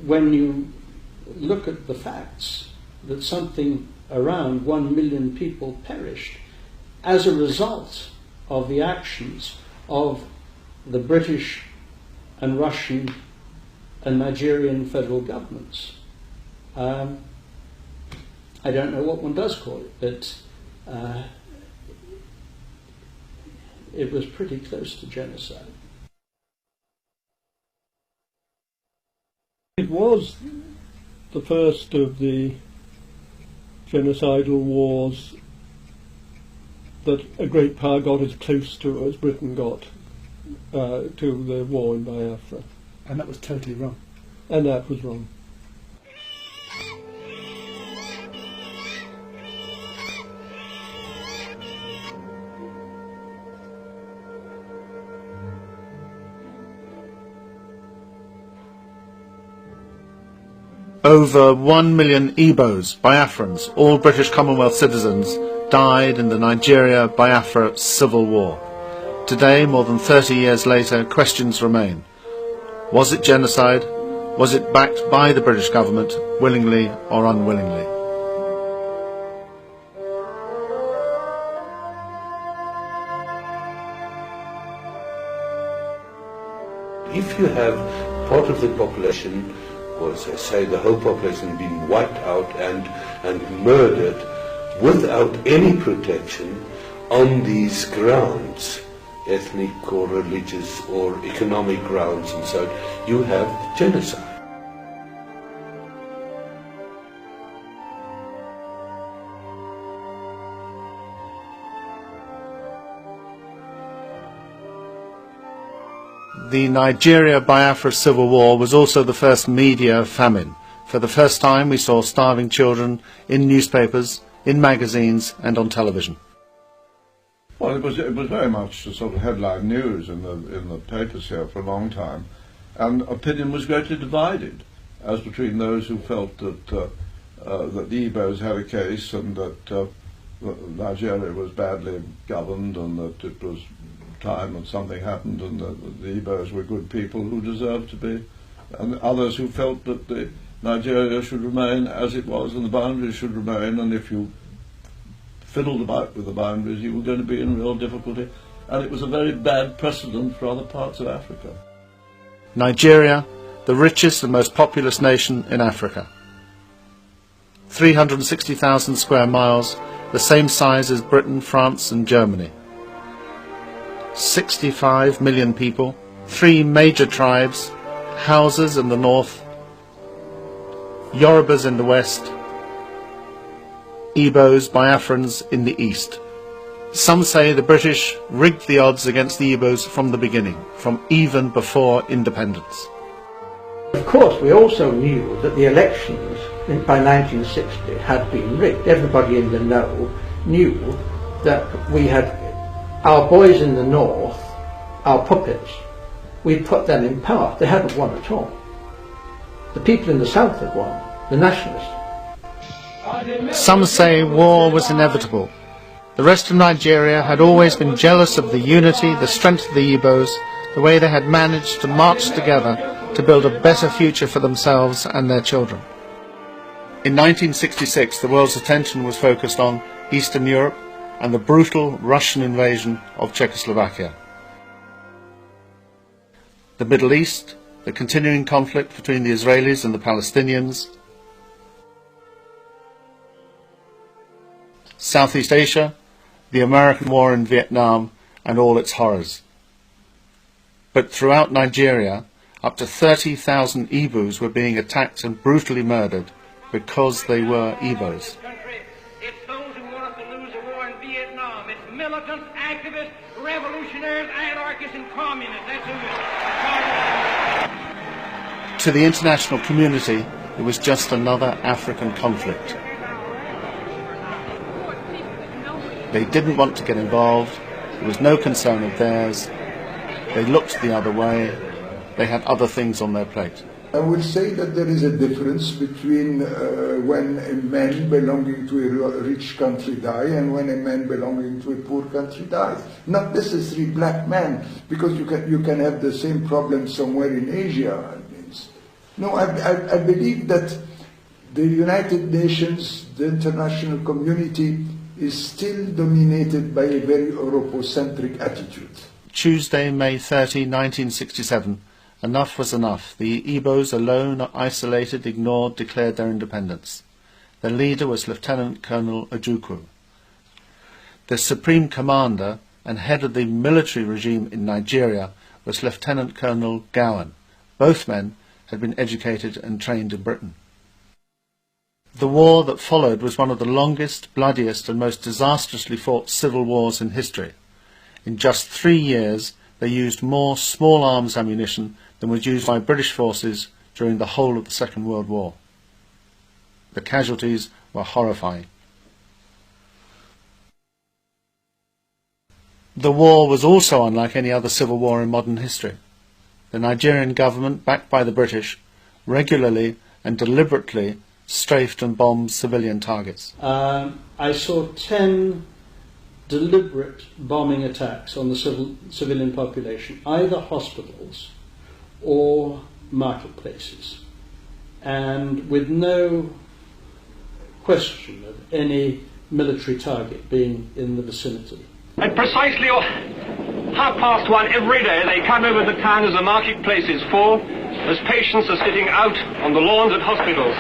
when you look at the facts, that something around 1 million people perished as a result of the actions of the British and Russian and Nigerian federal governments. I don't know what one does call it, but it was pretty close to genocide. It was the first of the genocidal wars that a great power got as close to as Britain got to the war in Biafra. And that was totally wrong. And that was wrong. Over 1 million Igbos, Biafrans, all British Commonwealth citizens, died in the Nigeria-Biafra civil war. Today, more than 30 years later, questions remain. Was it genocide? Was it backed by the British government, willingly or unwillingly? If you have part of the population, or as I say, the whole population being wiped out and murdered without any protection on these grounds, ethnic or religious or economic grounds and so on, you have genocide. The Nigeria-Biafra civil war was also the first media famine. For the first time we saw starving children in newspapers, in magazines and on television. Well, it was very much the sort of headline news in the papers here for a long time, and opinion was greatly divided as between those who felt that that the Igbos had a case and that Nigeria was badly governed and that it was time that something happened and that the Igbos were good people who deserved to be, and others who felt that Nigeria should remain as it was and the boundaries should remain, and if you fiddled about with the boundaries you were going to be in real difficulty, and it was a very bad precedent for other parts of Africa. Nigeria, the richest and most populous nation in Africa. 360,000 square miles, the same size as Britain, France and Germany. 65 million people, 3 major tribes, Hausas in the north, Yorubas in the west, Igbos, Biafrans in the east. Some say the British rigged the odds against the Igbos from the beginning, from even before independence. Of course, we also knew that the elections by 1960 had been rigged. Everybody in the know knew that we had our boys in the north, our puppets, we'd put them in power. They hadn't won at all. The people in the south had won, the nationalists. Some say war was inevitable. The rest of Nigeria had always been jealous of the unity, the strength of the Igbos, the way they had managed to march together to build a better future for themselves and their children. In 1966, the world's attention was focused on Eastern Europe and the brutal Russian invasion of Czechoslovakia. The Middle East, the continuing conflict between the Israelis and the Palestinians, Southeast Asia, the American war in Vietnam and all its horrors. But throughout Nigeria, up to 30,000 Igbos were being attacked and brutally murdered because they were Igbos. It's those who want us to lose the war in Vietnam. It's militants, activists, revolutionaries, anarchists, and communists. That's who it is. To the international community, it was just another African conflict. They didn't want to get involved. There was no concern of theirs. They looked the other way. They had other things on their plate. I would say that there is a difference between when a man belonging to a rich country dies and when a man belonging to a poor country dies. Not necessarily black men, because you can have the same problem somewhere in Asia. No, I believe that the United Nations, the international community, is still dominated by a very Europocentric attitude. Tuesday, May 30, 1967. Enough was enough. The Igbos, alone, isolated, ignored, declared their independence. Their leader was Lieutenant Colonel Ojukwu. The supreme commander and head of the military regime in Nigeria was Lieutenant Colonel Gowan. Both men had been educated and trained in Britain. The war that followed was one of the longest, bloodiest and most disastrously fought civil wars in history. In just 3 years they used more small arms ammunition than was used by British forces during the whole of the Second World War. The casualties were horrifying. The war was also unlike any other civil war in modern history. The Nigerian government, backed by the British, regularly and deliberately strafed and bombed civilian targets. I saw 10 deliberate bombing attacks on the civilian population, either hospitals or marketplaces, and with no question of any military target being in the vicinity. At precisely 1:30 every day, they come over the town as the marketplace is full, as patients are sitting out on the lawns at hospitals.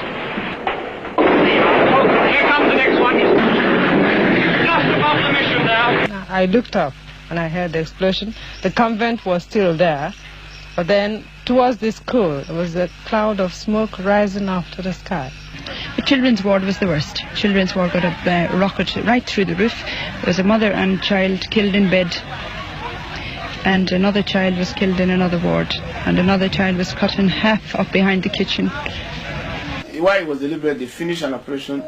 Here comes the next one. He's just above the mission now. I looked up and I heard the explosion. The convent was still there, but then towards the school there was a cloud of smoke rising up to the sky. The children's ward was the worst. Children's ward got a rocket right through the roof. There was a mother and child killed in bed, and another child was killed in another ward, and another child was cut in half up behind the kitchen. While it was deliberate, they finished an operation.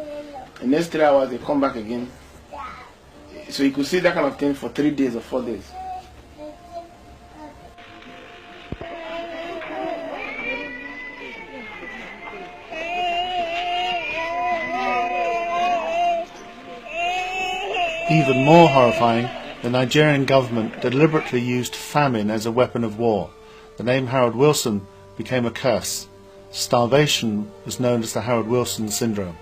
The next 3 hours they come back again. So you could see that kind of thing for 3 days or 4 days. Even more horrifying, the Nigerian government deliberately used famine as a weapon of war. The name Harold Wilson became a curse. Starvation was known as the Harold Wilson syndrome.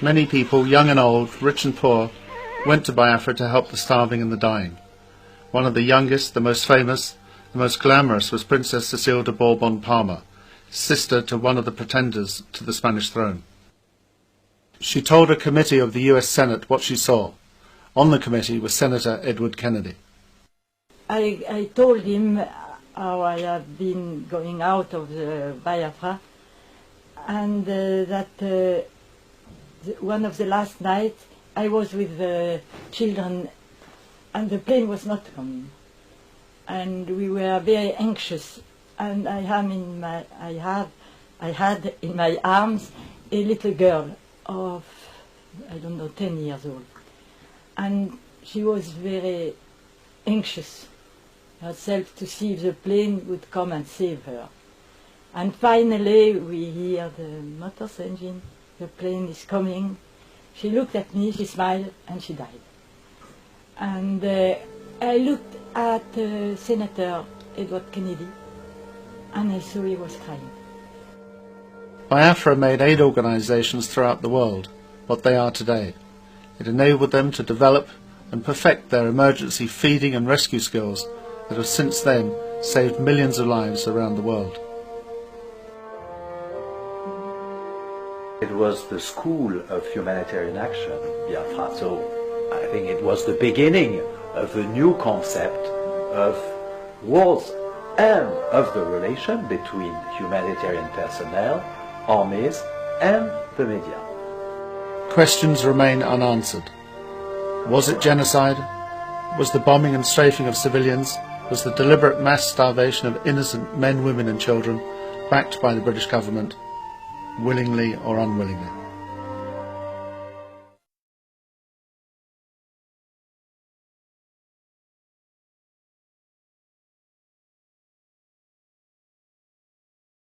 Many people, young and old, rich and poor, went to Biafra to help the starving and the dying. One of the youngest, the most famous, the most glamorous was Princess Cecile de Bourbon-Parma, sister to one of the pretenders to the Spanish throne. She told a committee of the US Senate what she saw. On the committee was Senator Edward Kennedy. I told him how I have been going out of the Biafra, and that one of the last nights I was with the children and the plane was not coming. And we were very anxious, and I had in my arms a little girl of, I don't know, 10 years old. And she was very anxious herself to see if the plane would come and save her. And finally we hear the motor's engine, the plane is coming. She looked at me, she smiled, and she died. And I looked at Senator Edward Kennedy, and I saw he was crying. Biafra made aid organisations throughout the world what they are today. It enabled them to develop and perfect their emergency feeding and rescue skills that have since then saved millions of lives around the world. It was the school of humanitarian action, Biafra, so I think it was the beginning of a new concept of wars and of the relation between humanitarian personnel, armies and the media. Questions remain unanswered. Was it genocide? Was the bombing and strafing of civilians? Was the deliberate mass starvation of innocent men, women and children backed by the British government, willingly or unwillingly?